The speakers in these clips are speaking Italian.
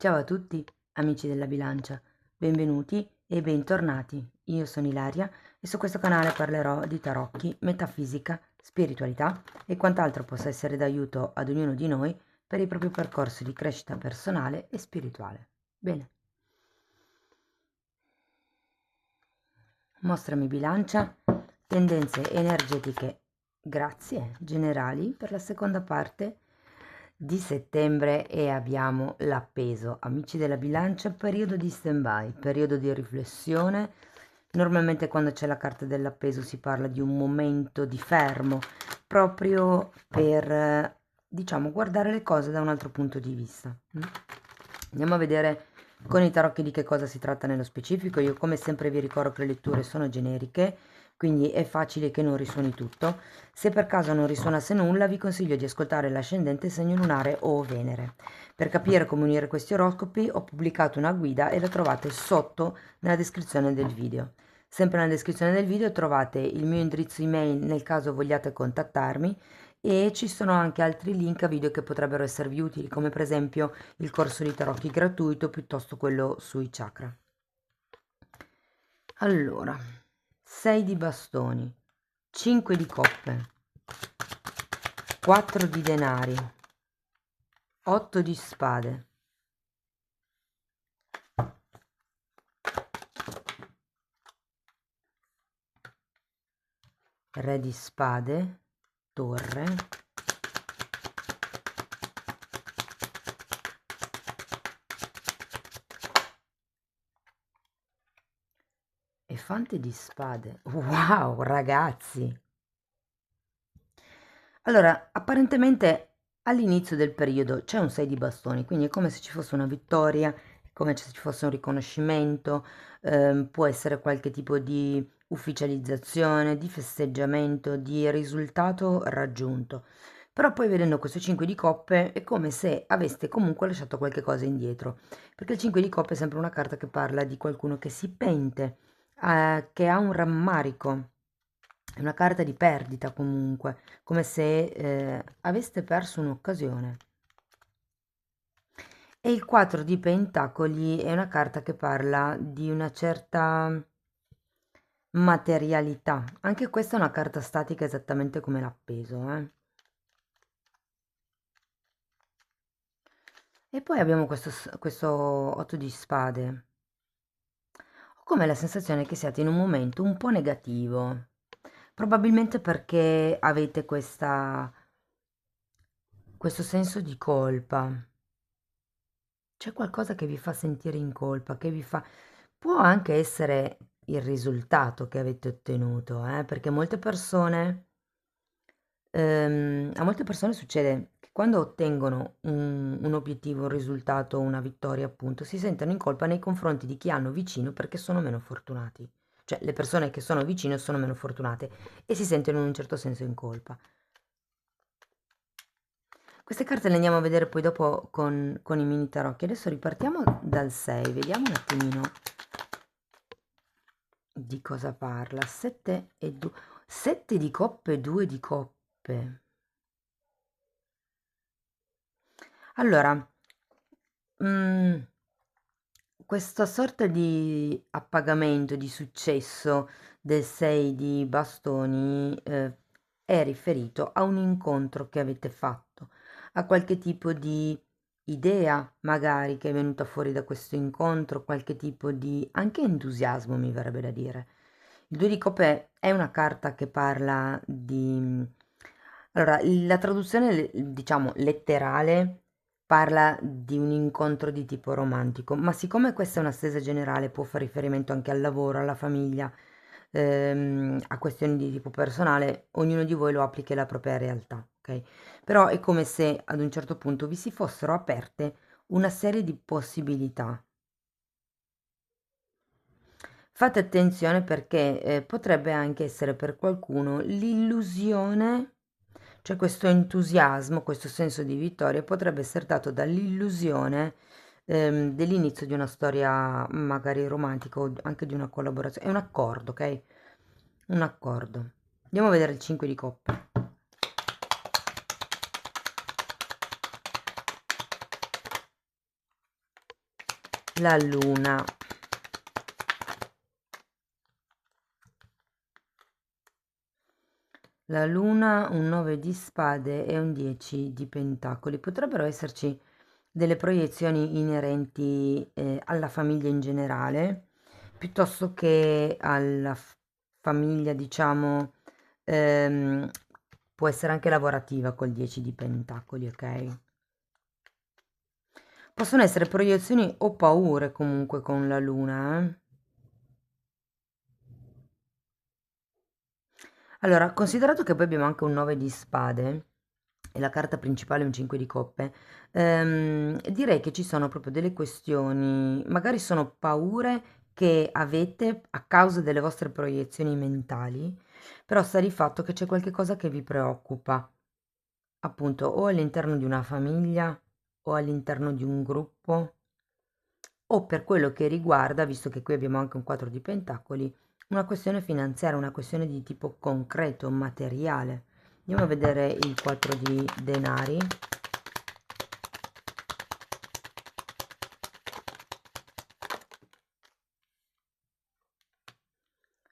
Ciao a tutti, amici della bilancia, benvenuti e bentornati. Io sono Ilaria e su questo canale parlerò di tarocchi, metafisica, spiritualità e quant'altro possa essere d'aiuto ad ognuno di noi per il proprio percorso di crescita personale e spirituale. Bene. Mostrami bilancia, tendenze energetiche, grazie, generali per la seconda parte di settembre e abbiamo l'appeso. Amici della bilancia, periodo di stand-by, periodo di riflessione. Normalmente quando c'è la carta dell'appeso si parla di un momento di fermo, proprio per, diciamo, guardare le cose da un altro punto di vista. Andiamo a vedere con i tarocchi di che cosa si tratta nello specifico. Io come sempre vi ricordo che le letture sono generiche, quindi è facile che non risuoni tutto. Se per caso non risuonasse nulla, vi consiglio di ascoltare l'ascendente, segno lunare o Venere. Per capire come unire questi oroscopi ho pubblicato una guida e la trovate sotto nella descrizione del video. Sempre nella descrizione del video trovate il mio indirizzo email nel caso vogliate contattarmi e ci sono anche altri link a video che potrebbero esservi utili, come per esempio il corso di tarocchi gratuito piuttosto quello sui chakra. Allora, 6 di bastoni, 5 di coppe, 4 di denari, 8 di spade, re di spade, torre, e fante di spade. Wow, ragazzi! Allora, apparentemente all'inizio del periodo c'è un 6 di bastoni, quindi è come se ci fosse una vittoria, è come se ci fosse un riconoscimento, può essere qualche tipo di ufficializzazione, di festeggiamento, di risultato raggiunto. Però poi vedendo questo 5 di coppe è come se aveste comunque lasciato qualche cosa indietro, perché il 5 di coppe è sempre una carta che parla di qualcuno che si pente, che ha un rammarico. È una carta di perdita comunque, come se aveste perso un'occasione. E il 4 di Pentacoli è una carta che parla di una certa materialità. Anche questa è una carta statica esattamente come l'appeso. E poi abbiamo questo 8 di spade. Ho come la sensazione che siate in un momento un po' negativo. Probabilmente perché avete questo senso di colpa. C'è qualcosa che vi fa sentire in colpa, che vi fa... Può anche essere il risultato che avete ottenuto, perché a molte persone succede che quando ottengono un obiettivo, un risultato, una vittoria, appunto, si sentono in colpa nei confronti di chi hanno vicino perché sono meno fortunati. Cioè, le persone che sono vicino sono meno fortunate e si sentono in un certo senso in colpa. Queste carte le andiamo a vedere poi dopo con i mini tarocchi. Adesso ripartiamo dal 6, vediamo un attimino di cosa parla. 7 e 2, 7 di coppe e 2 di coppe. Allora, mm, questa sorta di appagamento, di successo del 6 di bastoni è riferito a un incontro che avete fatto, a qualche tipo di idea magari che è venuta fuori da questo incontro, qualche tipo di anche entusiasmo mi verrebbe da dire. Il 2 di coppe è una carta che parla di... Allora, la traduzione, diciamo, letterale parla di un incontro di tipo romantico, ma siccome questa è una stesa generale, può fare riferimento anche al lavoro, alla famiglia, a questioni di tipo personale, ognuno di voi lo applichi alla propria realtà, ok? Però è come se ad un certo punto vi si fossero aperte una serie di possibilità. Fate attenzione perché potrebbe anche essere per qualcuno l'illusione, cioè questo entusiasmo, questo senso di vittoria potrebbe essere dato dall'illusione dell'inizio di una storia magari romantica o anche di una collaborazione. È un accordo, ok? Un accordo. Andiamo a vedere il 5 di coppe. la luna. La luna, un 9 di spade e un 10 di pentacoli. Potrebbero esserci delle proiezioni inerenti alla famiglia in generale, piuttosto che alla famiglia, diciamo, ehm, può essere anche lavorativa col 10 di pentacoli, ok? Possono essere proiezioni o paure comunque con la luna, eh? Allora, considerato che poi abbiamo anche un 9 di spade e la carta principale è un 5 di coppe, direi che ci sono proprio delle questioni, magari sono paure che avete a causa delle vostre proiezioni mentali, però sta di fatto che c'è qualche cosa che vi preoccupa, appunto, o all'interno di una famiglia o all'interno di un gruppo, o per quello che riguarda, visto che qui abbiamo anche un 4 di pentacoli, una questione finanziaria, una questione di tipo concreto, materiale. Andiamo a vedere il 4 di denari.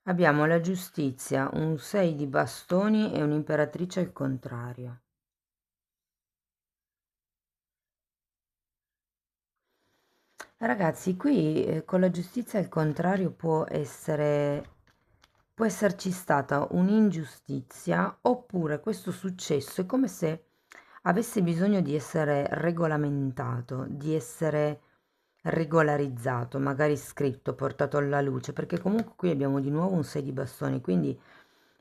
Abbiamo la giustizia, un 6 di bastoni e un'imperatrice al contrario. Ragazzi, qui con la giustizia al contrario può esserci stata un'ingiustizia oppure questo successo è come se avesse bisogno di essere regolamentato, di essere regolarizzato, magari scritto, portato alla luce, perché comunque qui abbiamo di nuovo un 6 di bastoni, quindi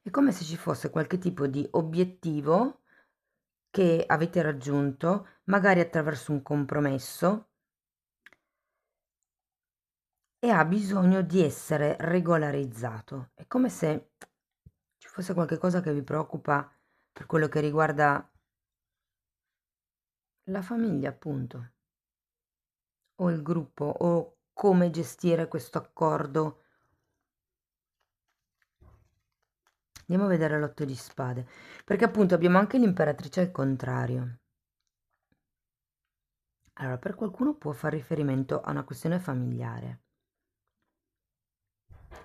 è come se ci fosse qualche tipo di obiettivo che avete raggiunto, magari attraverso un compromesso, e ha bisogno di essere regolarizzato. È come se ci fosse qualche cosa che vi preoccupa per quello che riguarda la famiglia, appunto, o il gruppo, o come gestire questo accordo. Andiamo a vedere l'otto di spade, perché appunto abbiamo anche l'imperatrice al contrario. Allora, per qualcuno può far riferimento a una questione familiare.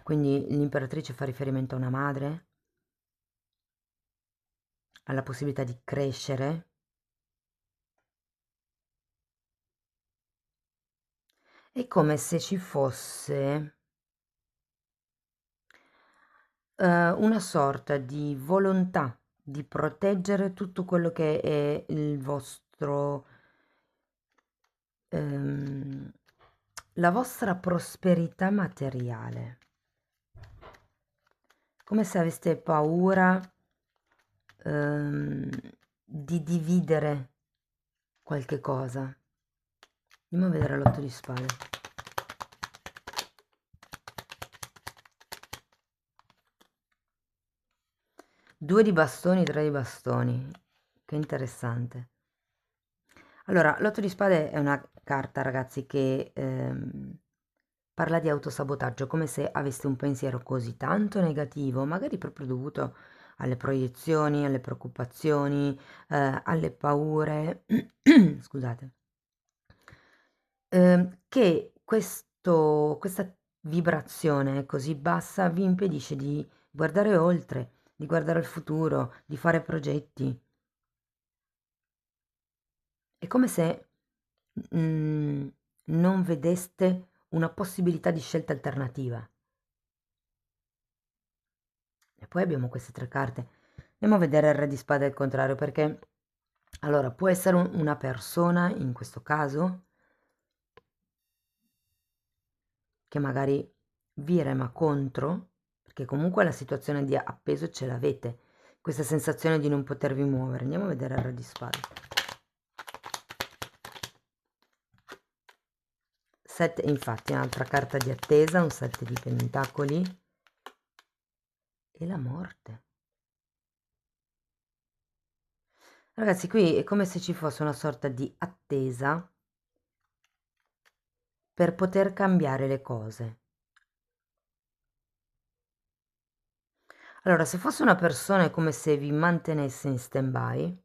Quindi l'imperatrice fa riferimento a una madre, alla possibilità di crescere. È come se ci fosse una sorta di volontà di proteggere tutto quello che è il vostro, ehm, la vostra prosperità materiale. Come se aveste paura, ehm, di dividere qualche cosa. Andiamo a vedere l'otto di spade. Due di bastoni, tre di bastoni. Che interessante. Allora, l'otto di spade è una carta, ragazzi, che parla di autosabotaggio, come se aveste un pensiero così tanto negativo, magari proprio dovuto alle proiezioni, alle preoccupazioni, alle paure, scusate, che questa vibrazione così bassa vi impedisce di guardare oltre, di guardare al futuro, di fare progetti. È come se non vedeste una possibilità di scelta alternativa. E poi abbiamo queste tre carte. Andiamo a vedere il re di spade al contrario, perché allora può essere una persona in questo caso che magari vi rema contro, perché comunque la situazione di appeso ce l'avete, questa sensazione di non potervi muovere. Andiamo a vedere il re di spade. 7, infatti, un'altra carta di attesa, un 7 di pentacoli e la morte. Ragazzi, qui è come se ci fosse una sorta di attesa per poter cambiare le cose. Allora, se fosse una persona è come se vi mantenesse in stand-by.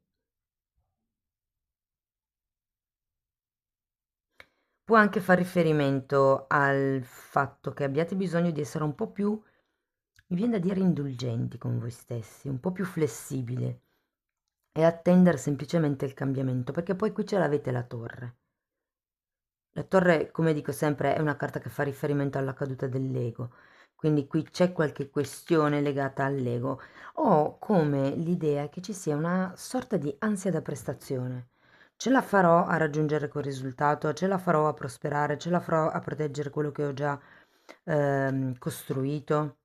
Può anche far riferimento al fatto che abbiate bisogno di essere un po' più, mi viene da dire, indulgenti con voi stessi, un po' più flessibili e attendere semplicemente il cambiamento, perché poi qui ce l'avete la torre. La torre, come dico sempre, è una carta che fa riferimento alla caduta dell'ego, quindi qui c'è qualche questione legata all'ego. Ho come l'idea che ci sia una sorta di ansia da prestazione. Ce la farò a raggiungere quel risultato, ce la farò a prosperare, ce la farò a proteggere quello che ho già costruito.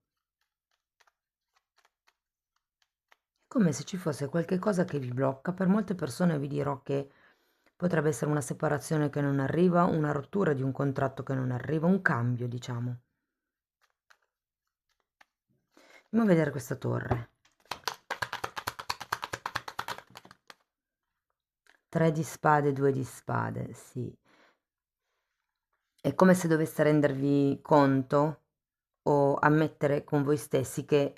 Come se ci fosse qualche cosa che vi blocca. Per molte persone vi dirò che potrebbe essere una separazione che non arriva, una rottura di un contratto che non arriva, un cambio, diciamo. Andiamo a vedere questa torre. 3 di spade, 2 di spade, sì. È come se doveste rendervi conto o ammettere con voi stessi che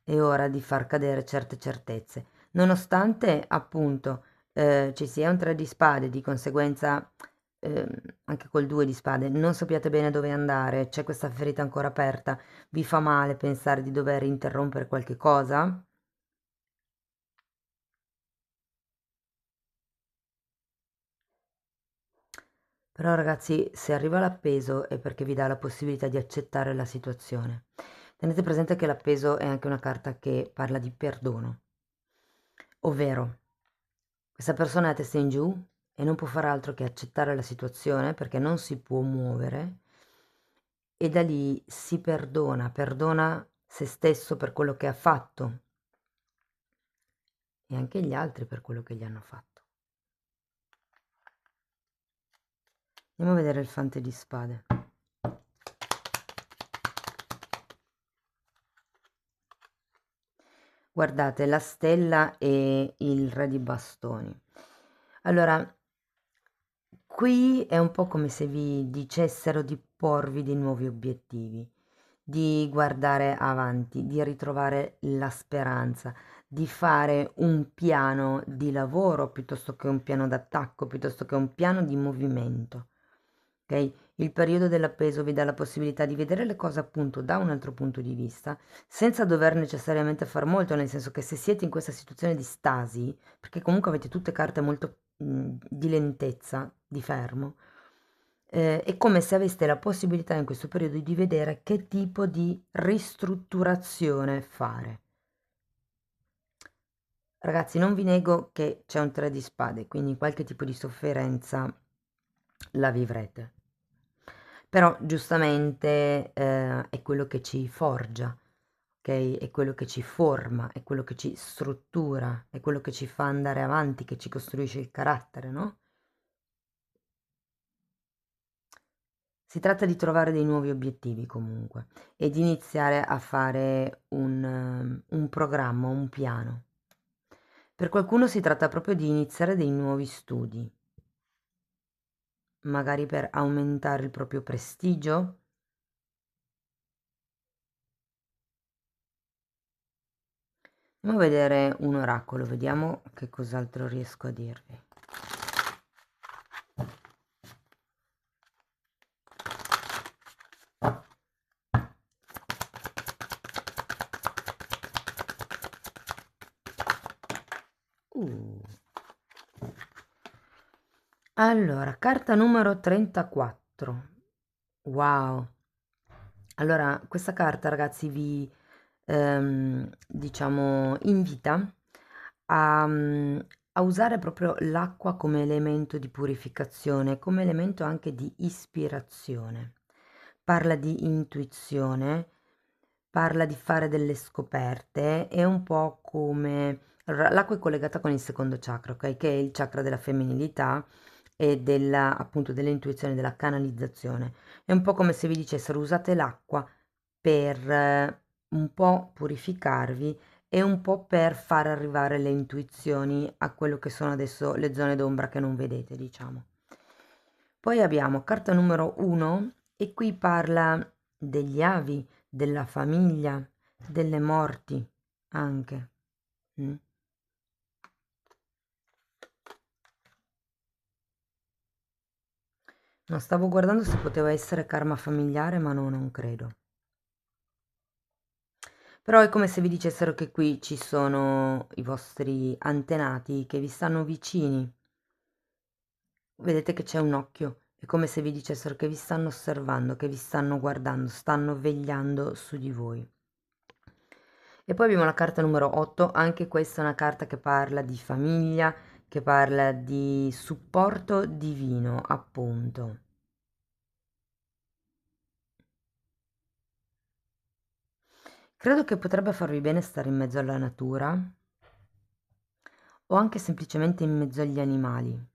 è ora di far cadere certe certezze. Nonostante appunto ci sia un 3 di spade, di conseguenza ehm, anche col 2 di spade, non sappiate bene dove andare, c'è questa ferita ancora aperta, vi fa male pensare di dover interrompere qualche cosa? Però ragazzi, se arriva l'appeso è perché vi dà la possibilità di accettare la situazione. Tenete presente che l'appeso è anche una carta che parla di perdono, ovvero questa persona è a testa in giù e non può fare altro che accettare la situazione perché non si può muovere e da lì si perdona, perdona se stesso per quello che ha fatto e anche gli altri per quello che gli hanno fatto. Andiamo a vedere il fante di spade. Guardate, la stella e il re di bastoni. Allora, qui è un po' come se vi dicessero di porvi dei nuovi obiettivi, di guardare avanti, di ritrovare la speranza, di fare un piano di lavoro piuttosto che un piano d'attacco, piuttosto che un piano di movimento. Ok? Il periodo dell'appeso vi dà la possibilità di vedere le cose appunto da un altro punto di vista, senza dover necessariamente far molto, nel senso che se siete in questa situazione di stasi, perché comunque avete tutte carte molto di lentezza, di fermo, è come se aveste la possibilità in questo periodo di vedere che tipo di ristrutturazione fare. Ragazzi, non vi nego che c'è un 3 di spade, quindi qualche tipo di sofferenza la vivrete. Però giustamente è quello che ci forgia, ok? È quello che ci forma, è quello che ci struttura, è quello che ci fa andare avanti, che ci costruisce il carattere, no? Si tratta di trovare dei nuovi obiettivi comunque e di iniziare a fare un programma, un piano. Per qualcuno si tratta proprio di iniziare dei nuovi studi, magari per aumentare il proprio prestigio. Andiamo a vedere un oracolo, vediamo che cos'altro riesco a dirvi. Uh. Allora, carta numero 34. Wow. Allora, questa carta, ragazzi, vi diciamo invita a, a usare proprio l'acqua come elemento di purificazione, come elemento anche di ispirazione. Parla di intuizione, parla di fare delle scoperte, è un po' come... Allora, l'acqua è collegata con il secondo chakra, ok? Che è il chakra della femminilità e della, appunto, dell'intuizione, della canalizzazione. È un po' come se vi dicessero usate l'acqua per un po' purificarvi e un po' per far arrivare le intuizioni a quello che sono adesso le zone d'ombra che non vedete, diciamo. Poi abbiamo carta numero 1 e qui parla degli avi, della famiglia, delle morti anche. Mm. Non stavo guardando se poteva essere karma familiare, ma no, non credo. Però è come se vi dicessero che qui ci sono i vostri antenati che vi stanno vicini. Vedete che c'è un occhio, è come se vi dicessero che vi stanno osservando, che vi stanno guardando, stanno vegliando su di voi. E poi abbiamo la carta numero 8, anche questa è una carta che parla di famiglia, che parla di supporto divino, appunto. Credo che potrebbe farvi bene stare in mezzo alla natura o anche semplicemente in mezzo agli animali.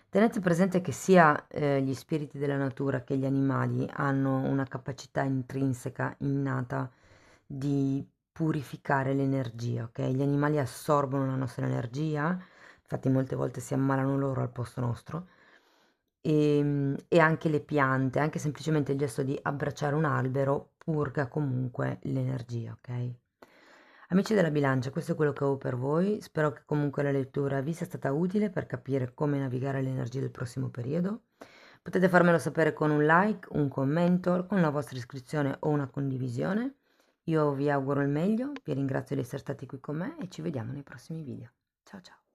Tenete presente che sia gli spiriti della natura che gli animali hanno una capacità intrinseca, innata, di purificare l'energia, ok? Gli animali assorbono la nostra energia, infatti molte volte si ammalano loro al posto nostro, e anche le piante, anche semplicemente il gesto di abbracciare un albero purga comunque l'energia, ok? Amici della bilancia, questo è quello che ho per voi. Spero che comunque la lettura vi sia stata utile per capire come navigare le energie del prossimo periodo. Potete farmelo sapere con un like, un commento, con la vostra iscrizione o una condivisione. Io vi auguro il meglio, vi ringrazio di essere stati qui con me e ci vediamo nei prossimi video. Ciao ciao!